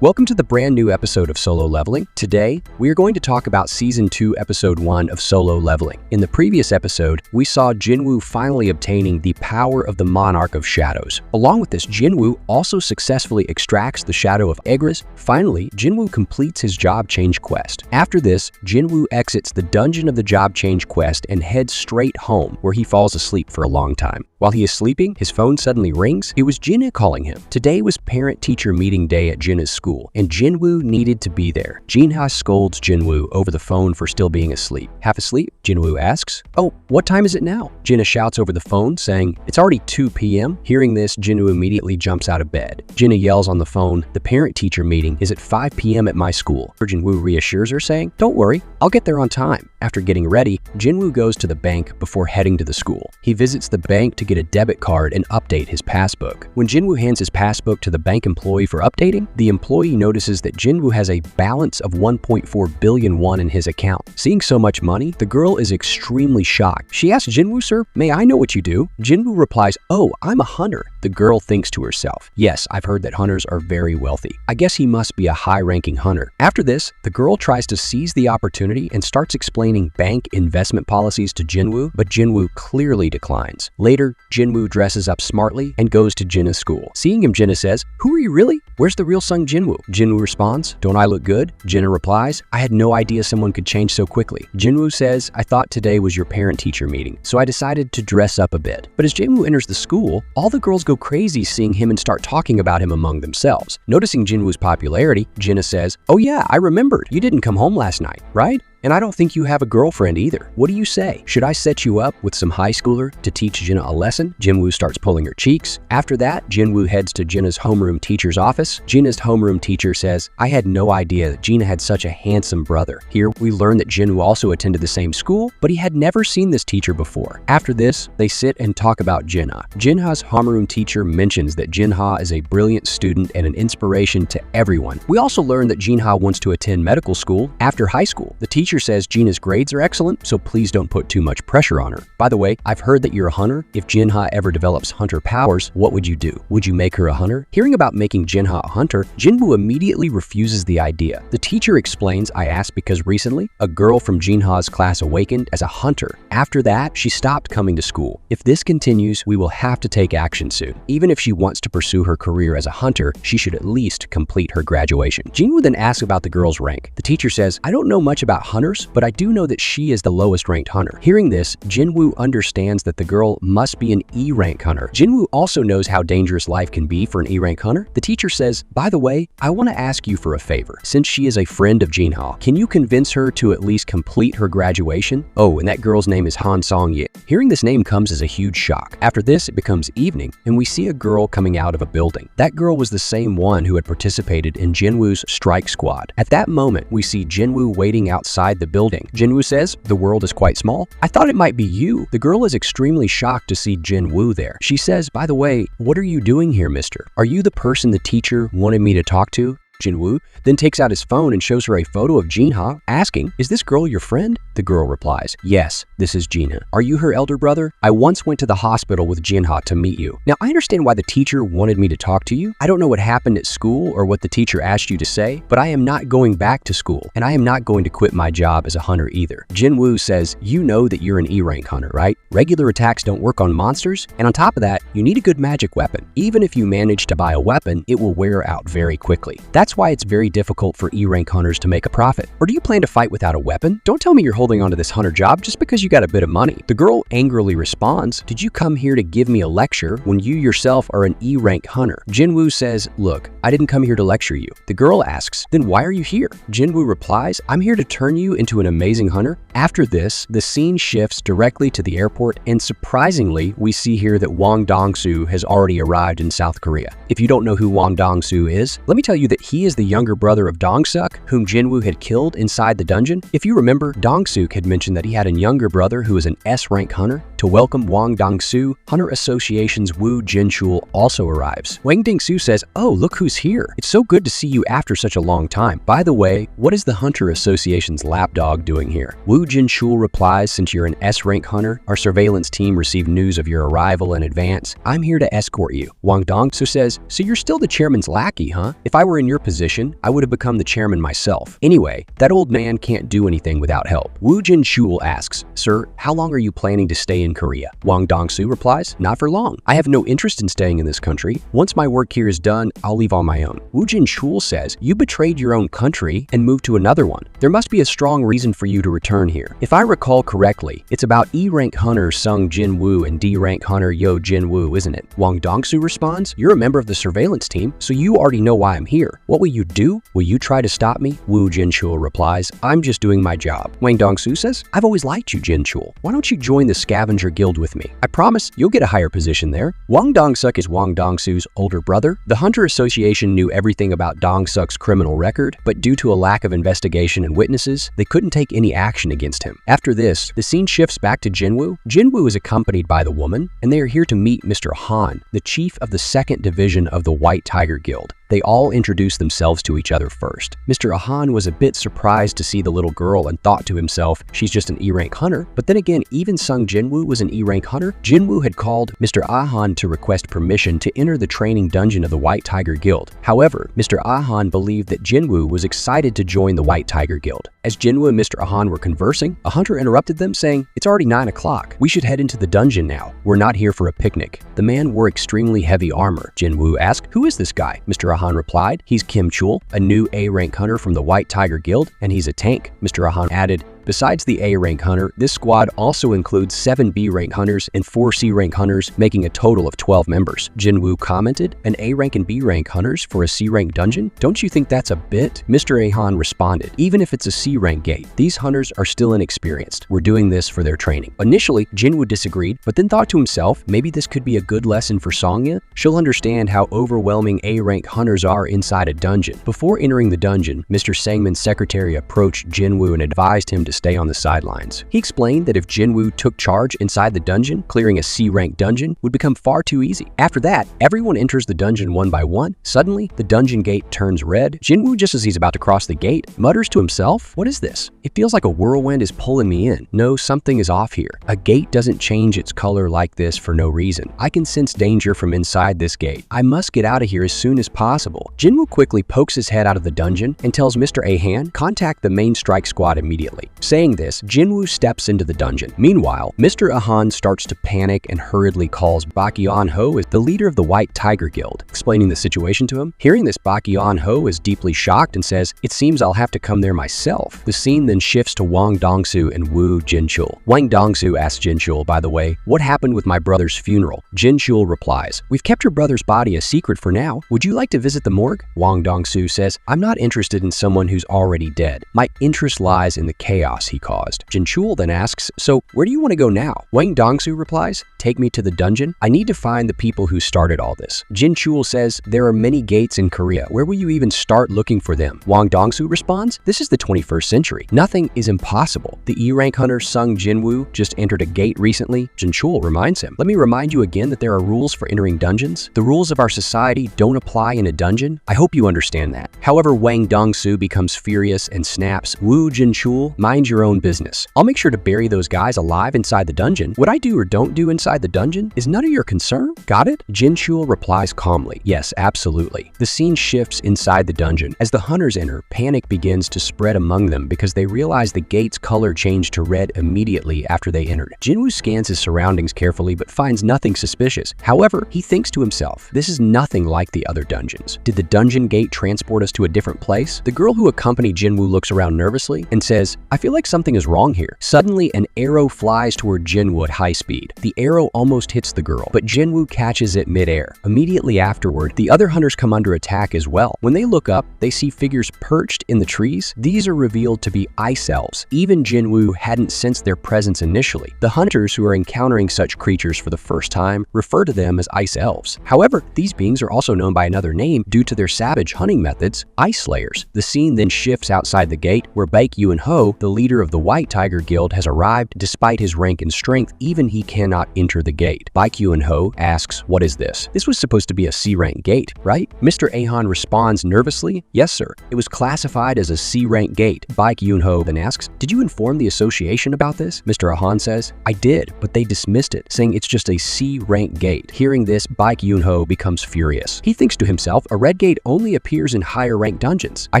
Welcome to the brand new episode of Solo Leveling. Today, we are going to talk about Season 2, Episode 1 of Solo Leveling. In the previous episode, we saw Jinwoo finally obtaining the power of the Monarch of Shadows. Along with this, Jinwoo also successfully extracts the shadow of Egris. Finally, Jinwoo completes his job change quest. After this, Jinwoo exits the dungeon of the job change quest and heads straight home, where he falls asleep for a long time. While he is sleeping, his phone suddenly rings. It was Jinha calling him. Today was parent-teacher meeting day at Jinha's school, and Jinwoo needed to be there. Jinha scolds Jinwoo over the phone for still being asleep. Half asleep? Jinwoo asks. "Oh, what time is it now?" Jinha shouts over the phone, saying, "It's already 2 p.m. Hearing this, Jinwoo immediately jumps out of bed. Jinha yells on the phone, "The parent-teacher meeting is at 5 p.m. at my school." Jinwoo reassures her, saying, "Don't worry, I'll get there on time." After getting ready, Jinwoo goes to the bank before heading to the school. He visits the bank to get a debit card and update his passbook. When Jinwoo hands his passbook to the bank employee for updating, the employee notices that Jinwoo has a balance of 1.4 billion won in his account. Seeing so much money, the girl is extremely shocked. She asks Jinwoo, "Sir, may I know what you do?" Jinwoo replies, "Oh, I'm a hunter." The girl thinks to herself, "Yes, I've heard that hunters are very wealthy. I guess he must be a high-ranking hunter." After this, the girl tries to seize the opportunity and starts explaining bank investment policies to Jinwoo, but Jinwoo clearly declines. Later, Jinwoo dresses up smartly and goes to Jinha's school. Seeing him, Jinha says, "Who are you really? Where's the real Sung Jinwoo?" Jinwoo responds, "Don't I look good?" Jinha replies, "I had no idea someone could change so quickly." Jinwoo says, "I thought today was your parent-teacher meeting, so I decided to dress up a bit." But as Jinwoo enters the school, all the girls go crazy seeing him and start talking about him among themselves. Noticing Jinwoo's popularity, Jinha says, "Oh yeah, I remembered. You didn't come home last night, right? And I don't think you have a girlfriend either. What do you say? Should I set you up with some high schooler to teach Jinha a lesson?" Jinwoo starts pulling her cheeks. After that, Jinwoo heads to Jinha's homeroom teacher's office. Jinha's homeroom teacher says, "I had no idea that Jinha had such a handsome brother." Here, we learn that Jinwoo also attended the same school, but he had never seen this teacher before. After this, they sit and talk about Jinha. Jinha's homeroom teacher mentions that Jinha is a brilliant student and an inspiration to everyone. We also learn that Jinha wants to attend medical school after high school. The teacher says Jinha's grades are excellent, so please don't put too much pressure on her. By the way, I've heard that you're a hunter. If Jinha ever develops hunter powers, what would you do? Would you make her a hunter? Hearing about making Jinha a hunter, Jinwoo immediately refuses the idea. The teacher explains, "I asked because recently, a girl from Jinha's class awakened as a hunter. After that, she stopped coming to school. If this continues, we will have to take action soon. Even if she wants to pursue her career as a hunter, she should at least complete her graduation." Jinwoo then asks about the girl's rank. The teacher says, "I don't know much about hunters, but I do know that she is the lowest ranked hunter." Hearing this, Jinwoo understands that the girl must be an E-rank hunter. Jinwoo also knows how dangerous life can be for an E-rank hunter. The teacher says, "By the way, I want to ask you for a favor. Since she is a friend of Jinha, can you convince her to at least complete her graduation?" Oh, and that girl's name is Han Song-ye. Hearing this name comes as a huge shock. After this, it becomes evening, and we see a girl coming out of a building. That girl was the same one who had participated in Jinwoo's strike squad. At that moment, we see Jinwoo waiting outside the building. Jinwoo says, "The world is quite small. I thought it might be you." The girl is extremely shocked to see Jinwoo there. She says, "By the way, what are you doing here, mister? Are you the person the teacher wanted me to talk to?" Jinwoo then takes out his phone and shows her a photo of Jinha, asking, "Is this girl your friend?" The girl replies, "Yes, this is Jinha. Are you her elder brother? I once went to the hospital with Jinha to meet you." Now, I understand why the teacher wanted me to talk to you. I don't know what happened at school or what the teacher asked you to say, but I am not going back to school, and I am not going to quit my job as a hunter either. Jinwoo says, "You know that you're an E-rank hunter, right? Regular attacks don't work on monsters, and on top of that, you need a good magic weapon. Even if you manage to buy a weapon, it will wear out very quickly. That's why it's very difficult for E-rank hunters to make a profit. Or do you plan to fight without a weapon? Don't tell me you're holding onto this hunter job just because you got a bit of money." The girl angrily responds, "Did you come here to give me a lecture when you yourself are an E-rank hunter?" Jinwoo says, "Look, I didn't come here to lecture you." The girl asks, "Then why are you here?" Jinwoo replies, "I'm here to turn you into an amazing hunter." After this, the scene shifts directly to the airport, and surprisingly, we see here that Wang Dong-soo has already arrived in South Korea. If you don't know who Wang Dong-soo is, let me tell you that he is the younger brother of Dong-suk, whom Jinwoo had killed inside the dungeon. If you remember, Dong-suk had mentioned that he had a younger brother who was an S-rank hunter. To welcome Wang Dong-soo, Hunter Association's Woo Jin-chul also arrives. Wang Ding-soo says, "Oh, look who's here. It's so good to see you after such a long time. By the way, what is the Hunter Association's lapdog doing here?" Woo Jin-chul replies, "Since you're an S-rank hunter, our surveillance team received news of your arrival in advance. I'm here to escort you." Wang Dong-soo says, "So you're still the chairman's lackey, huh? If I were in your position, I would have become the chairman myself. Anyway, that old man can't do anything without help. Woo Jin-chul asks, "Sir, how long are you planning to stay in Korea?" Wang Dong-soo replies, "Not for long. I have no interest in staying in this country. Once my work here is done, I'll leave on my own." Woo Jin-chul says, "You betrayed your own country and moved to another one. There must be a strong reason for you to return here. If I recall correctly, it's about E-rank hunter Sung Jinwoo and D-rank hunter Yo Jinwoo, isn't it?" Wang Dong-soo responds, "You're a member of the surveillance team, so you already know why I'm here. What will you do? Will you try to stop me?" Woo Jin-chul replies, "I'm just doing my job." Wang Dong-soo says, "I've always liked you, Jin-chul. Why don't you join the scavenger guild with me? I promise you'll get a higher position there." Wang Dong-suk is Wang Dong-soo's older brother. The Hunter Association knew everything about Dong-suk's criminal record, but due to a lack of investigation and witnesses, they couldn't take any action against him. After this, the scene shifts back to Jinwoo. Jinwoo is accompanied by the woman, and they are here to meet Mr. Han, the chief of the 2nd Division of the White Tiger Guild. They all introduce themselves to each other first. Mr. Ahan was a bit surprised to see the little girl and thought to himself, she's just an E-rank hunter. But then again, even Sung Jinwoo was an E-rank hunter. Jinwoo had called Mr. Ahan to request permission to enter the training dungeon of the White Tiger Guild. However, Mr. Ahan believed that Jinwoo was excited to join the White Tiger Guild. As Jinwoo and Mr. Ahan were conversing, a hunter interrupted them saying, "It's already 9 o'clock. We should head into the dungeon now. We're not here for a picnic." The man wore extremely heavy armor. Jinwoo asked, "Who is this guy?" Mr. Ahan replied, "He's Kim Chul, a new A-rank hunter from the White Tiger Guild, and he's a tank." Mr. Ahan added, "Besides the A-rank hunter, this squad also includes 7 B-rank hunters and 4 C-rank hunters, making a total of 12 members." Jinwoo commented, "An A-rank and B-rank hunters for a C-rank dungeon? Don't you think that's a bit?" Mr. Ahan responded, "Even if it's a C-rank gate, these hunters are still inexperienced. We're doing this for their training." Initially, Jinwoo disagreed, but then thought to himself, maybe this could be a good lesson for Songya. She'll understand how overwhelming A-rank hunters are inside a dungeon. Before entering the dungeon, Mr. Sangman's secretary approached Jinwoo and advised him to stay on the sidelines. He explained that if Jinwoo took charge inside the dungeon, clearing a C-rank dungeon would become far too easy. After that, everyone enters the dungeon one by one. Suddenly, the dungeon gate turns red. Jinwoo, just as he's about to cross the gate, mutters to himself, "What is this? It feels like a whirlwind is pulling me in. No, something is off here. A gate doesn't change its color like this for no reason. I can sense danger from inside this gate. I must get out of here as soon as possible." Jinwoo quickly pokes his head out of the dungeon and tells Mr. Ahan, "Contact the main strike squad immediately." Saying this, Jinwoo steps into the dungeon. Meanwhile, Mr. Ahan starts to panic and hurriedly calls Bakyeon Ho as the leader of the White Tiger Guild, explaining the situation to him. Hearing this, Bakyeon Ho is deeply shocked and says, "It seems I'll have to come there myself." The scene then shifts to Wang Dong-soo and Woo Jin-chul. Wang Dong-soo asks Jin-chul, "By the way, what happened with my brother's funeral?" Jin-chul replies, "We've kept your brother's body a secret for now. Would you like to visit the morgue?" Wang Dong-soo says, "I'm not interested in someone who's already dead. My interest lies in the chaos he caused." Jin-chul then asks, "So where do you want to go now?" Wang Dong-soo replies, "Take me to the dungeon. I need to find the people who started all this." Jin-chul says, "There are many gates in Korea. Where will you even start looking for them?" Wang Dong-soo responds, "This is the 21st century. Nothing is impossible. The E-rank hunter Sung Jinwoo just entered a gate recently." Jin-chul reminds him, "Let me remind you again that there are rules for entering dungeons. The rules of our society don't apply in a dungeon. I hope you understand that." However, Wang Dong-soo becomes furious and snaps, "Woo Jin-chul, mind your own business. I'll make sure to bury those guys alive inside the dungeon. What I do or don't do inside the dungeon is none of your concern. Got it?" Jin-chul replies calmly, "Yes, absolutely." The scene shifts inside the dungeon. As the hunters enter, panic begins to spread among them because they realize the gate's color changed to red immediately after they entered. Jinwoo scans his surroundings carefully but finds nothing suspicious. However, he thinks to himself, this is nothing like the other dungeons. Did the dungeon gate transport us to a different place? The girl who accompanied Jinwoo looks around nervously and says, "I feel like something is wrong here." Suddenly, an arrow flies toward Jinwoo at high speed. The arrow almost hits the girl, but Jinwoo catches it midair. Immediately afterward, the other hunters come under attack as well. When they look up, they see figures perched in the trees. These are revealed to be ice elves. Even Jinwoo hadn't sensed their presence initially. The hunters who are encountering such creatures for the first time refer to them as ice elves. However, these beings are also known by another name due to their savage hunting methods, ice slayers. The scene then shifts outside the gate where Bakyeon Ho, the leader of the White Tiger Guild has arrived. Despite his rank and strength, even he cannot enter the gate. Baek Yoon-ho asks, "What is this? This was supposed to be a C-rank gate, right?" Mr. Ahan responds nervously, "Yes, sir. It was classified as a C-rank gate." Baek Yoon-ho then asks, "Did you inform the association about this?" Mr. Ahan says, "I did, but they dismissed it, saying it's just a C-rank gate." Hearing this, Baek Yoon-ho becomes furious. He thinks to himself, a red gate only appears in higher rank dungeons. I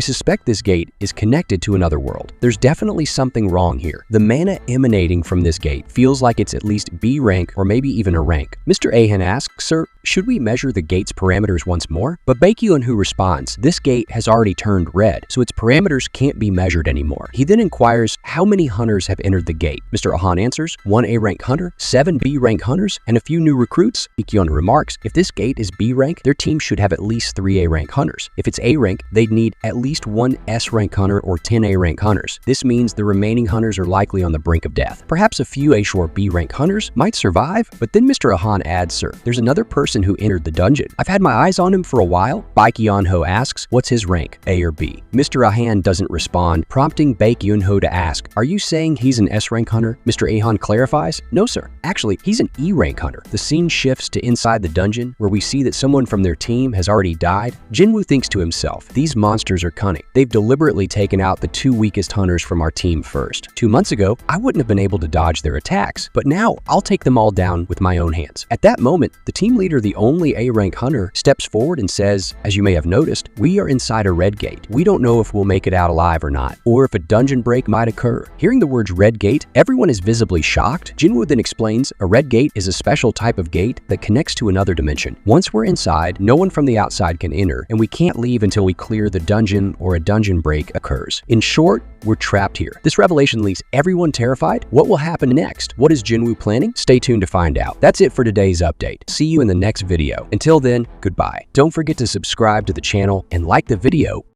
suspect this gate is connected to another world. There's definitely something wrong here. The mana emanating from this gate feels like it's at least B rank or maybe even a rank. Mr. Ahan asks, "Sir, should we measure the gate's parameters once more?" But Baek Yoon-ho responds, "This gate has already turned red, so its parameters can't be measured anymore." He then inquires, "How many hunters have entered the gate?" Mr. Ahan answers, "1 A rank hunter, 7 B rank hunters, and a few new recruits." Baek Yoon-ho remarks, "If this gate is B rank, their team should have at least 3 A rank hunters. If it's A rank, they'd need at least 1 S rank hunter or 10 A rank hunters. This means the remaining hunters are likely on the brink of death. Perhaps a few A or B rank hunters might survive." But then Mr. Ahan adds, "Sir, there's another person who entered the dungeon. I've had my eyes on him for a while." Baek Yoon-ho asks, "What's his rank, A or B?" Mr. Ahan doesn't respond, prompting Baek Yoon-ho to ask, "Are you saying he's an S rank hunter?" Mr. Ahan clarifies, "No, sir. Actually, he's an E rank hunter." The scene shifts to inside the dungeon, where we see that someone from their team has already died. Jinwoo thinks to himself, "These monsters are cunning. They've deliberately taken out the 2 weakest hunters from our team first. 2 months ago, I wouldn't have been able to dodge their attacks, but now I'll take them all down with my own hands." At that moment, the team leader, the only A rank hunter, steps forward and says, "As you may have noticed, we are inside a red gate. We don't know if we'll make it out alive or not, or if a dungeon break might occur." Hearing the words red gate, everyone is visibly shocked. Jinwoo then explains, "A red gate is a special type of gate that connects to another dimension. Once we're inside, no one from the outside can enter, and we can't leave until we clear the dungeon or a dungeon break occurs. In short, we're trapped here." This revelation leaves everyone terrified. What will happen next? What is Jinwoo planning? Stay tuned to find out. That's it for today's update. See you in the next video. Until then, goodbye. Don't forget to subscribe to the channel and like the video